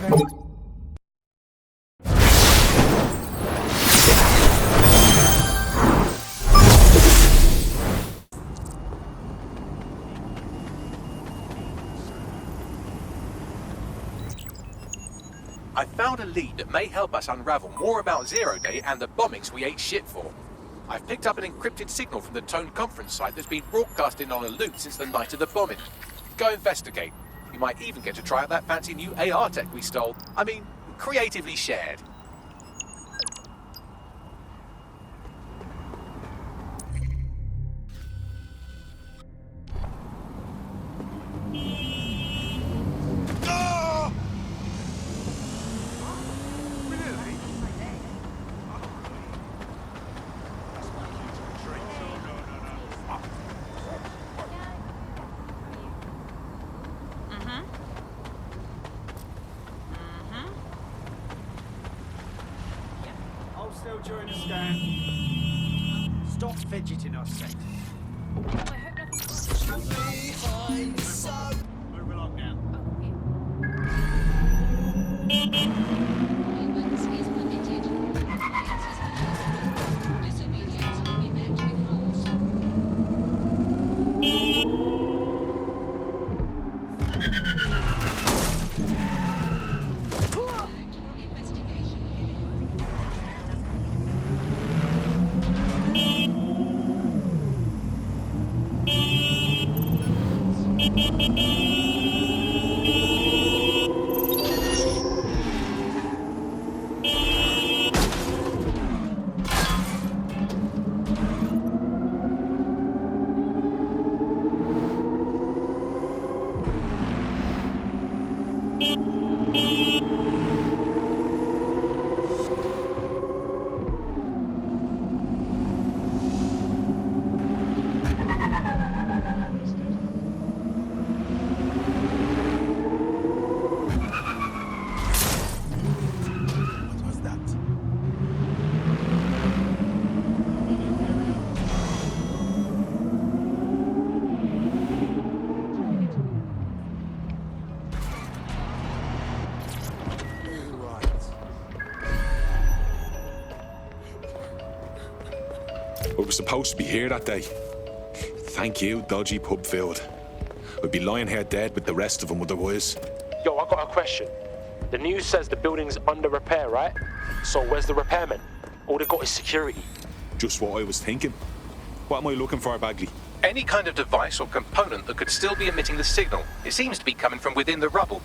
I found a lead that may help us unravel more about Zero Day and the bombings we ate shit for. I've picked up an encrypted signal from the Tone conference site that's been broadcasting on a loop since the night of the bombing. Go investigate. You might even get to try out that fancy new AR tech we stole. I mean, creatively shared. Still during the scan. Stop fidgeting us, Seth. Move along now. We were supposed to be here that day. Thank you, dodgy pub field. We'd be lying here dead with the rest of them otherwise. Yo, I got a question. The news says the building's under repair, right? So where's the repairmen? All they got is security. Just what I was thinking. What am I looking for, Bagley? Any kind of device or component that could still be emitting the signal. It seems to be coming from within the rubble.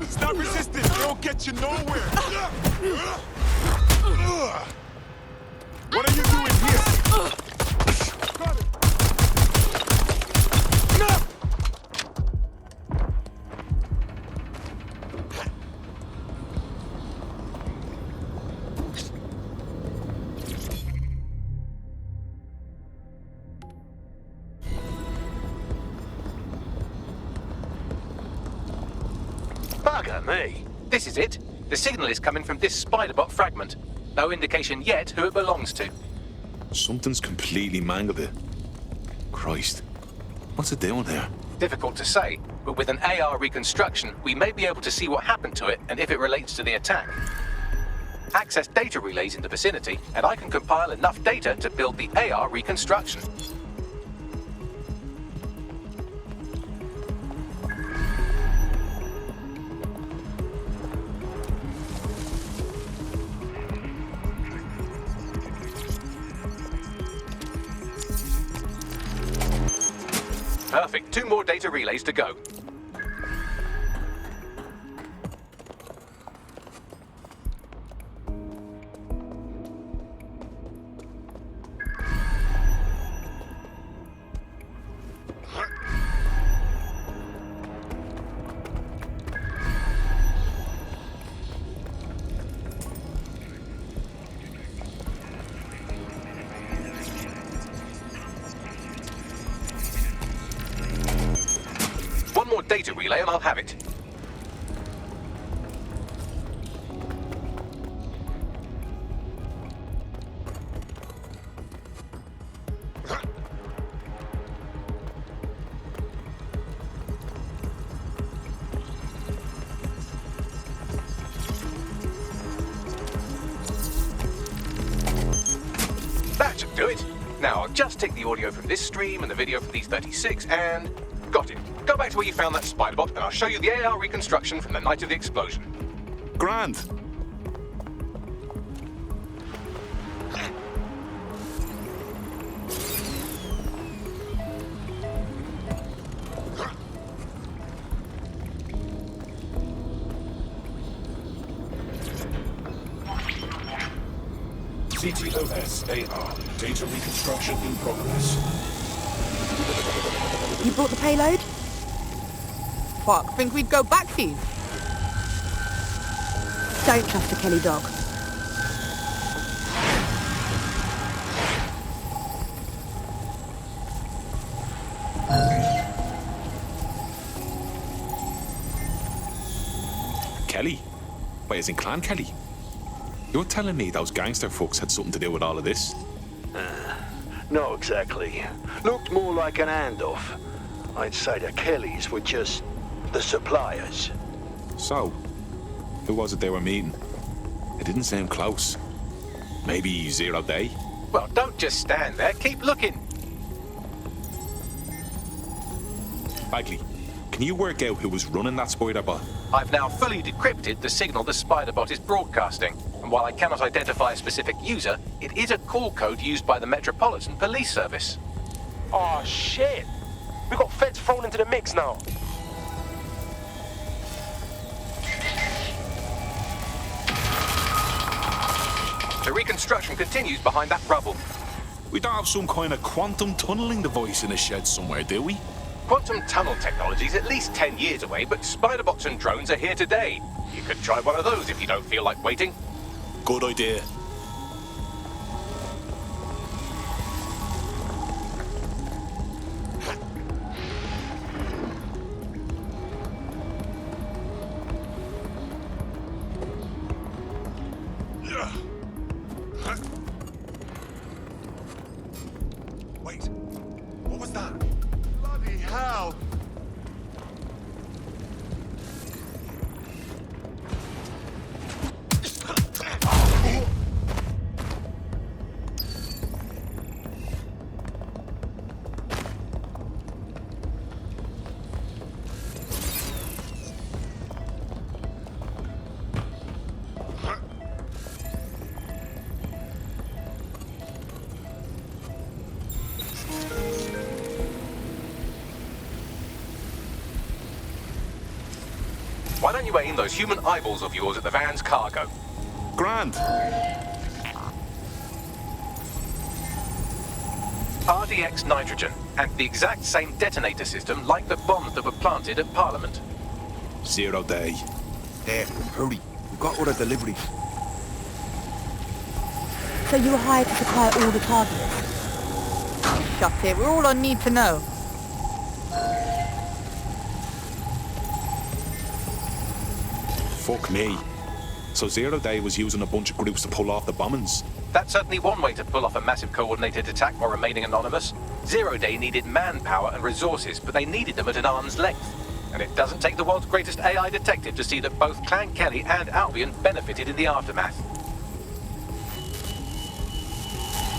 Stop resisting! It'll get you nowhere! What are you doing here? Got it. No! Bugger me. This is it. The signal is coming from this spider-bot fragment. No indication yet who it belongs to. Something's completely mangled it. Christ. What's it doing there? Difficult to say, but with an AR reconstruction, we may be able to see what happened to it and if it relates to the attack. Access data relays in the vicinity, and I can compile enough data to build the AR reconstruction. Perfect. 2 more data relays to go. One more data relay and I'll have it. That should do it. Now I'll just take the audio from this stream and the video from these 36 and... got it. Go back to where you found that spider-bot and I'll show you the AR reconstruction from the night of the explosion. Grand. CTOS-AR. Data reconstruction in progress. You brought the payload? Fuck, think we'd go back here? Don't trust a Kelly dog. Kelly? Wait, as in Clan Kelly? You're telling me those gangster fucks had something to do with all of this? Not exactly. Looked more like an handoff. I'd say the Kellys were just the suppliers. So, who was it they were meeting? It didn't sound close. Maybe 0 Day? Well, don't just stand there. Keep looking. Bagley, can you work out who was running that spider bot? I've now fully decrypted the signal the spider-bot is broadcasting. And while I cannot identify a specific user, it is a call code used by the Metropolitan Police Service. Oh shit! We got feds thrown into the mix now. The reconstruction continues behind that rubble. We don't have some kind of quantum tunneling device in a shed somewhere, do we? Quantum tunnel technology is at least 10 years away, but spider-bots and drones are here today. You could try one of those if you don't feel like waiting. Good idea. Wait, what was that? Bloody hell! Why don't you aim those human eyeballs of yours at the van's cargo? Grand. RDX nitrogen, and the exact same detonator system like the bombs that were planted at Parliament. 0 day. There, hurry. We've got other deliveries. So you were hired to supply all the targets? Shut it, we're all on need to know. Fuck me. So 0 day was using a bunch of groups to pull off the bombings. That's certainly one way to pull off a massive coordinated attack while remaining anonymous. 0 day needed manpower and resources, but they needed them at an arm's length. And it doesn't take the world's greatest AI detective to see that both Clan Kelly and Albion benefited in the aftermath.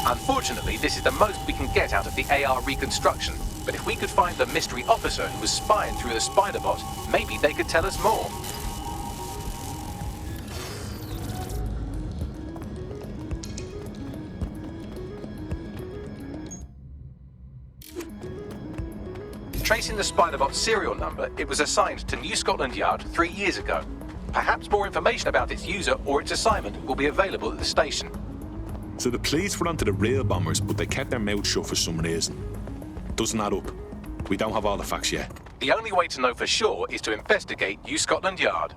Unfortunately, this is the most we can get out of the AR reconstruction, but if we could find the mystery officer who was spying through the spider bot, maybe they could tell us more. Tracing the Spiderbot serial number, it was assigned to New Scotland Yard 3 years ago. Perhaps more information about its user or its assignment will be available at the station. So the police were onto the real bombers, but they kept their mouths shut for some reason. Doesn't add up. We don't have all the facts yet. The only way to know for sure is to investigate New Scotland Yard.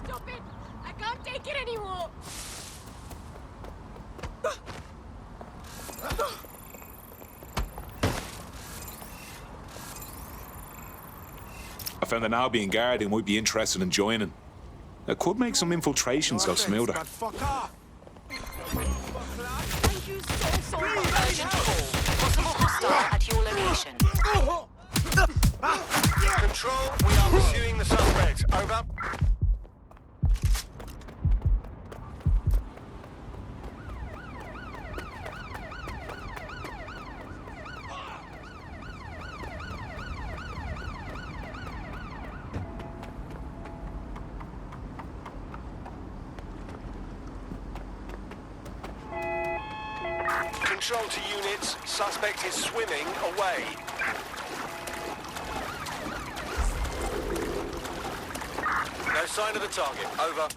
Stop it! I can't take it anymore! I found an Albion guard who might be interested in joining. It could make some infiltrations go smoother. Fuck off! Thank you so much. Urgent call. Possible hostile at your location. Control, we are pursuing the suspect. Over. Control to units. Suspect is swimming away. No sign of the target. Over.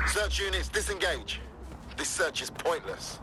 Search units, disengage. This search is pointless.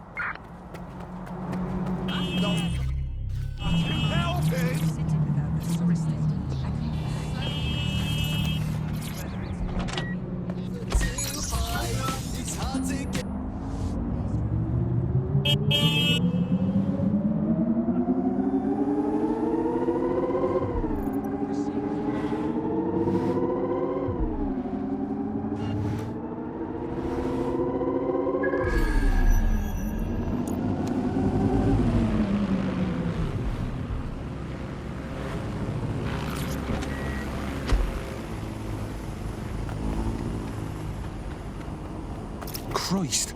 Christ.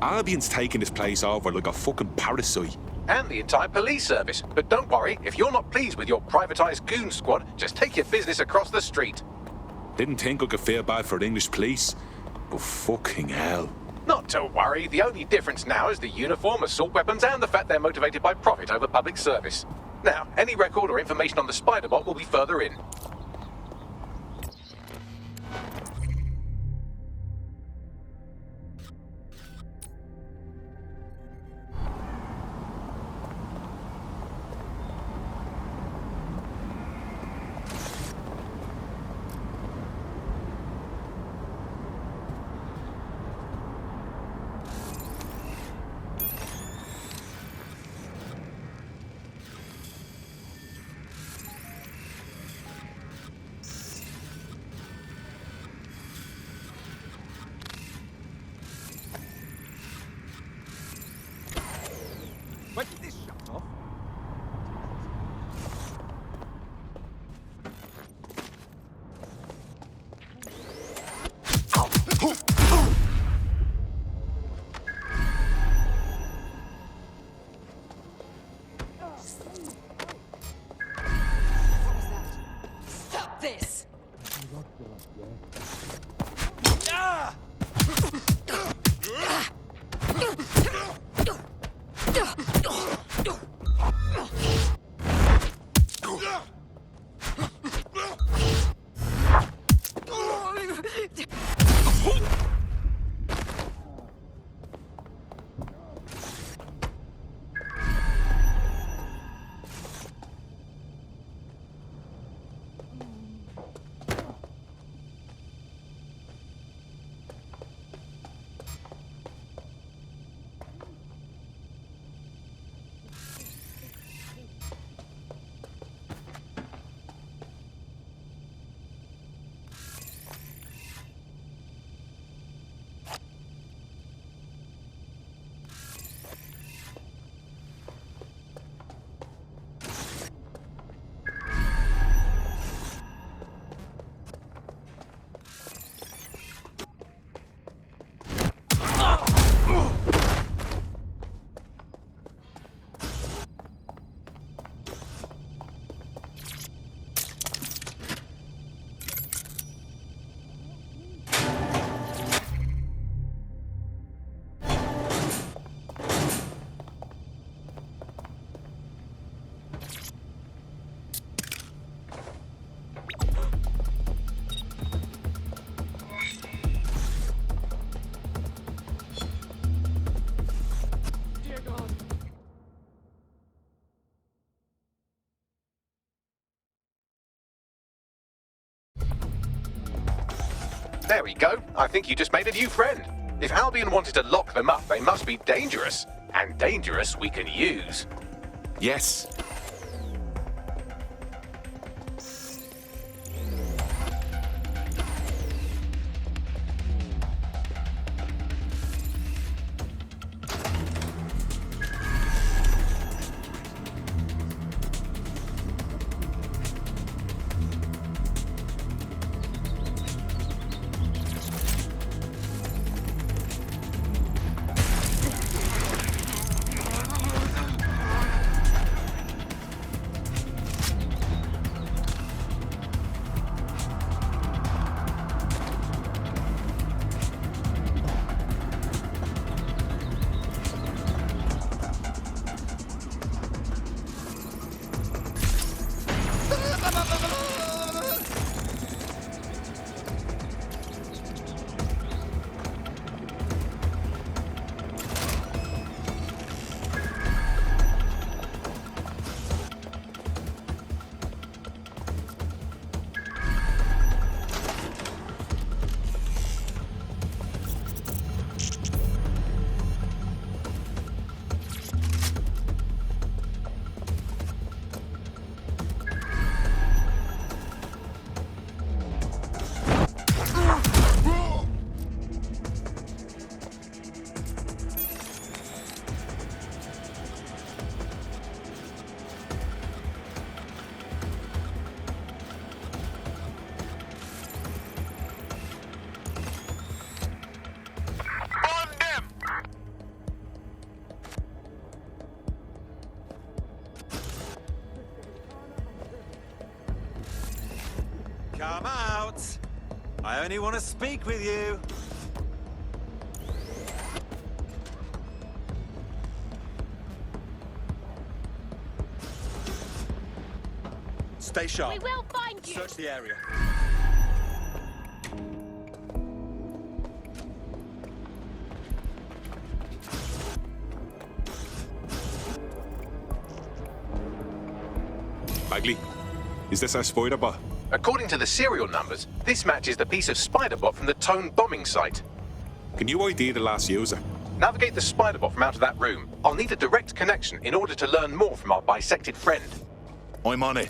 Albion's taking this place over like a fucking parasite. And the entire police service. But don't worry, if you're not pleased with your privatised goon squad, just take your business across the street. Didn't think I could feel bad for the English police, but fucking hell. Not to worry, the only difference now is the uniform, assault weapons, and the fact they're motivated by profit over public service. Now, any record or information on the Spiderbot will be further in. There we go. I think you just made a new friend. If Albion wanted to lock them up, they must be dangerous. And dangerous we can use. Yes. Come out! I only want to speak with you. Stay sharp. We will find you. Search the area. Bagley, is this our spider bot? According to the serial numbers, this matches the piece of spider bot from the Tone bombing site. Can you ID the last user? Navigate the spider bot from out of that room. I'll need a direct connection in order to learn more from our bisected friend. I'm on it.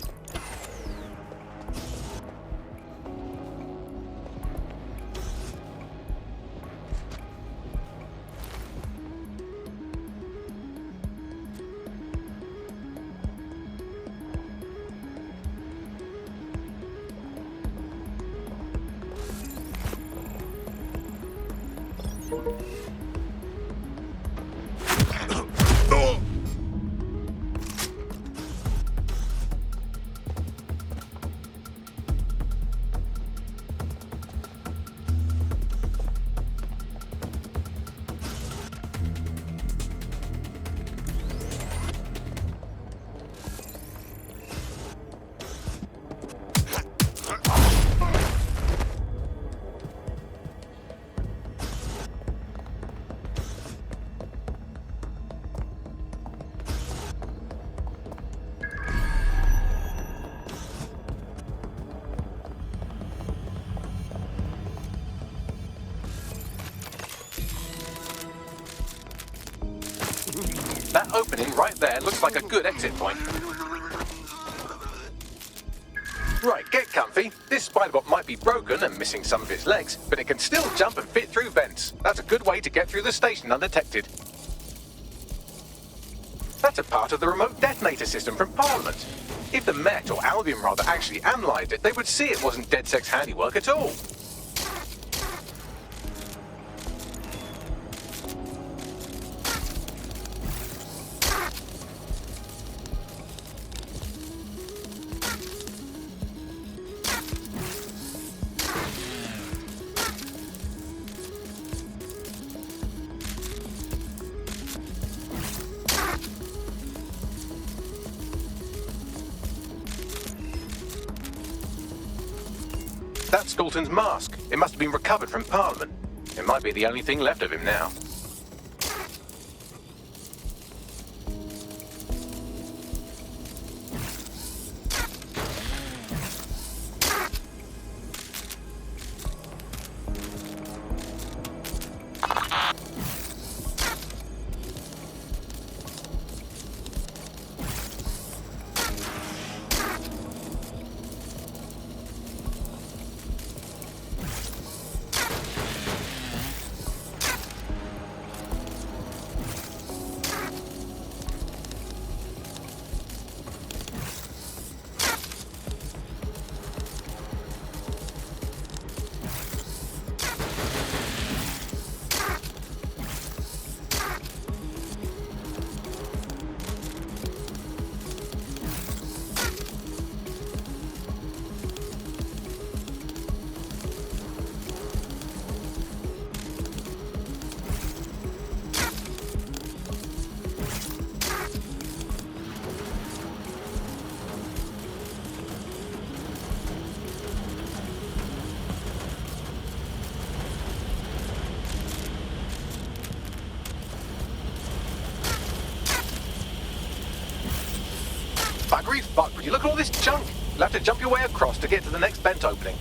That opening right there looks like a good exit point. Right, get comfy. This spider bot might be broken and missing some of its legs, but it can still jump and fit through vents. That's a good way to get through the station undetected. That's a part of the remote detonator system from Parliament. If the Met, or Albion rather, actually analysed it, they would see it wasn't DedSec's handiwork at all. That's Dalton's mask. It must have been recovered from Parliament. It might be the only thing left of him now. Fuck, would you look at all this junk? You'll have to jump your way across to get to the next vent opening.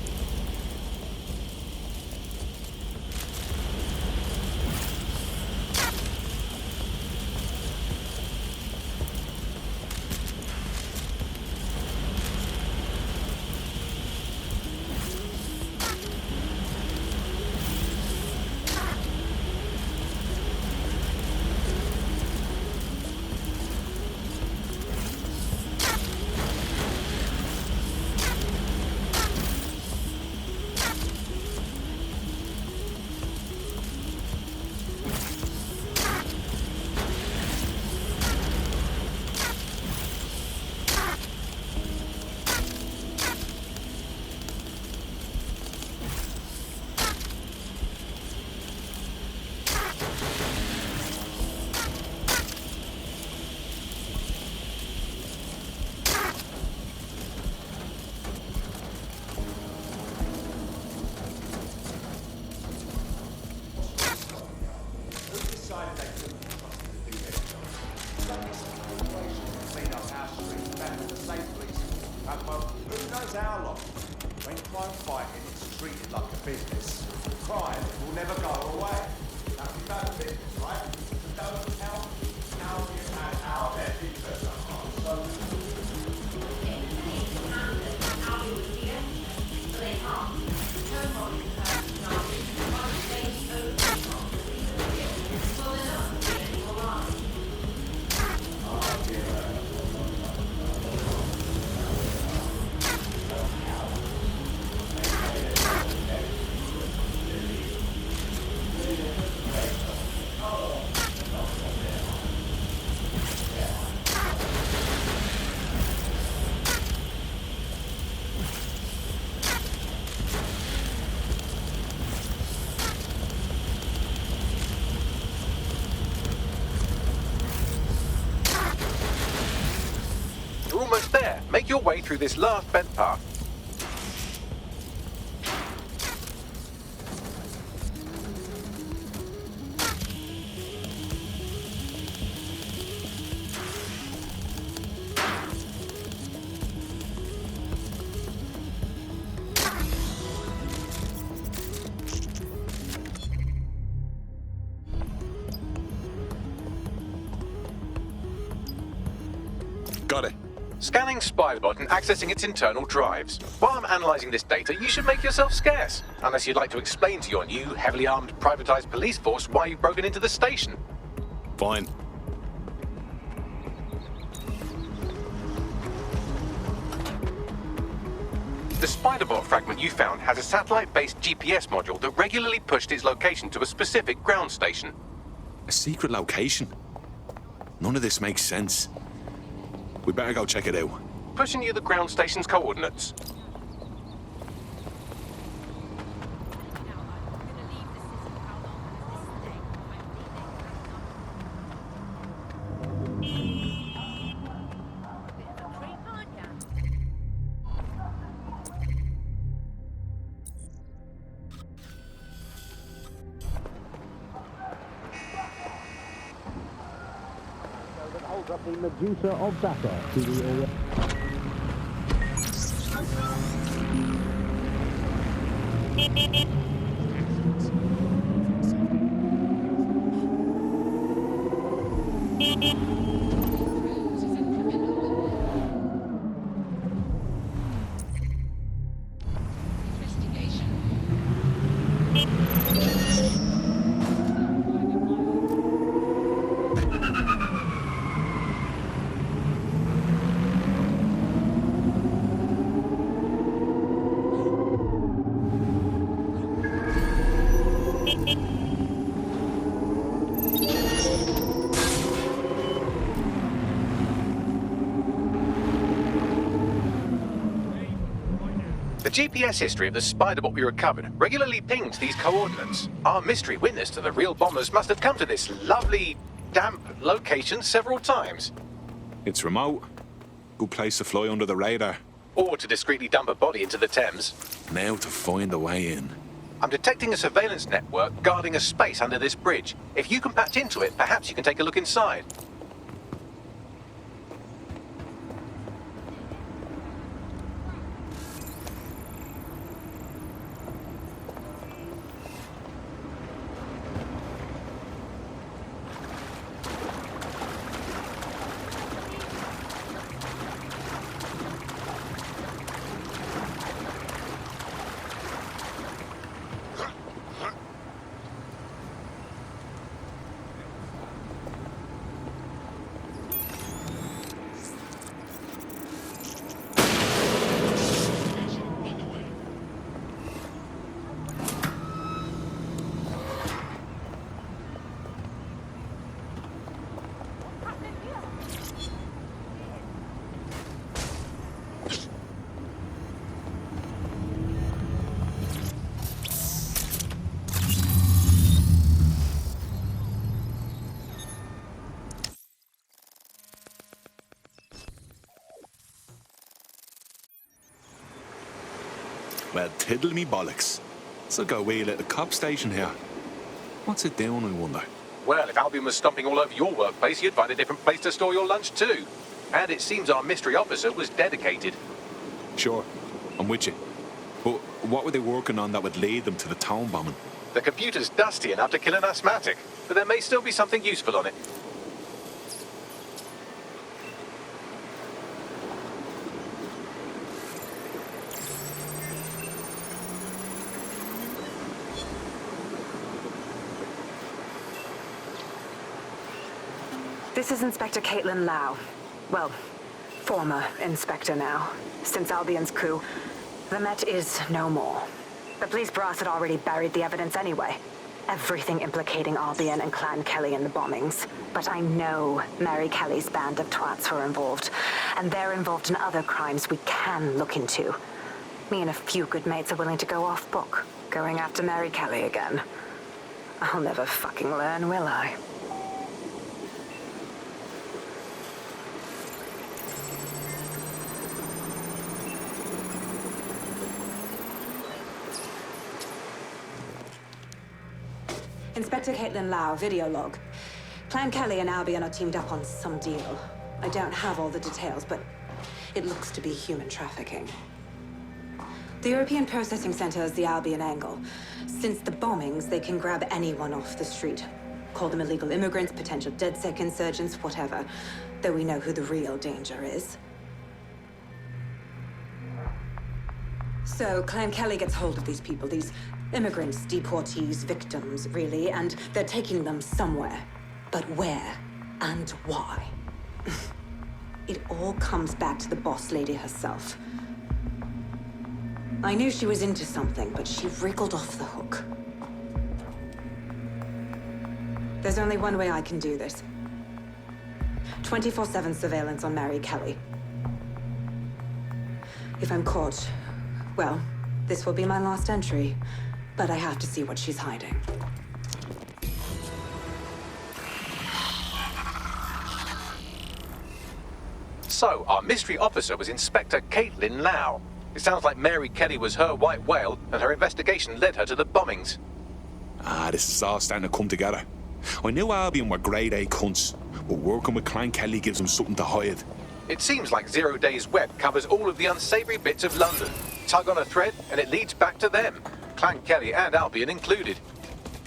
Almost there. Make your way through this last vent path. Got it. Scanning Spiderbot and accessing its internal drives. While I'm analysing this data, you should make yourself scarce. Unless you'd like to explain to your new, heavily armed, privatised police force why you've broken into the station. Fine. The Spiderbot fragment you found has a satellite-based GPS module that regularly pushed its location to a specific ground station. A secret location? None of this makes sense. We better go check it out. Pushing you the ground station's coordinates. Up the Medusa of Battle to the area. The GPS history of the Spiderbot we recovered regularly pings these coordinates. Our mystery witness to the real bombers must have come to this lovely, damp location several times. It's remote. Good place to fly under the radar. Or to discreetly dump a body into the Thames. Now to find a way in. I'm detecting a surveillance network guarding a space under this bridge. If you can patch into it, perhaps you can take a look inside. Well, tiddle me bollocks. It's like a wee little cop station here. What's it doing, I wonder? Well, if Albion was stomping all over your workplace, you'd find a different place to store your lunch too. And it seems our mystery officer was dedicated. Sure, I'm with you. But what were they working on that would lead them to the town bombing? The computer's dusty enough to kill an asthmatic, but there may still be something useful on it. This is Inspector Caitlin Lau. Well, former inspector now. Since Albion's coup, the Met is no more. The police brass had already buried the evidence anyway. Everything implicating Albion and Clan Kelly in the bombings. But I know Mary Kelly's band of twats were involved. And they're involved in other crimes we can look into. Me and a few good mates are willing to go off book, going after Mary Kelly again. I'll never fucking learn, will I? Inspector Caitlin Lau, video log. Clan Kelly and Albion are teamed up on some deal. I don't have all the details, but it looks to be human trafficking. The European Processing Center is the Albion angle. Since the bombings, they can grab anyone off the street. Call them illegal immigrants, potential DedSec insurgents, whatever. Though we know who the real danger is. So, Clan Kelly gets hold of these people, these immigrants, deportees, victims, really, and they're taking them somewhere. But where and why? It all comes back to the boss lady herself. I knew she was into something, but she wriggled off the hook. There's only one way I can do this. 24/7 surveillance on Mary Kelly. If I'm caught, well, this will be my last entry. But I have to see what she's hiding. So, our mystery officer was Inspector Caitlin Lau. It sounds like Mary Kelly was her white whale, and her investigation led her to the bombings. This is all starting to come together. I knew Albion were grade A cunts, but working with Clan Kelly gives them something to hide. It seems like Zero Day's web covers all of the unsavory bits of London. Tug on a thread, and it leads back to them. Clan Kelly and Albion included.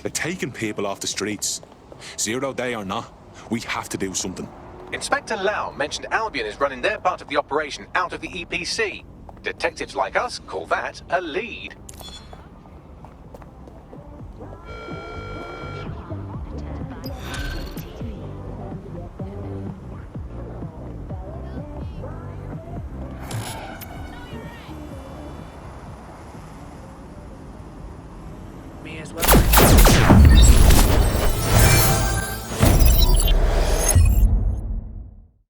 They're taking people off the streets. 0 Day or not, we have to do something. Inspector Lau mentioned Albion is running their part of the operation out of the EPC. Detectives like us call that a lead. Me as well.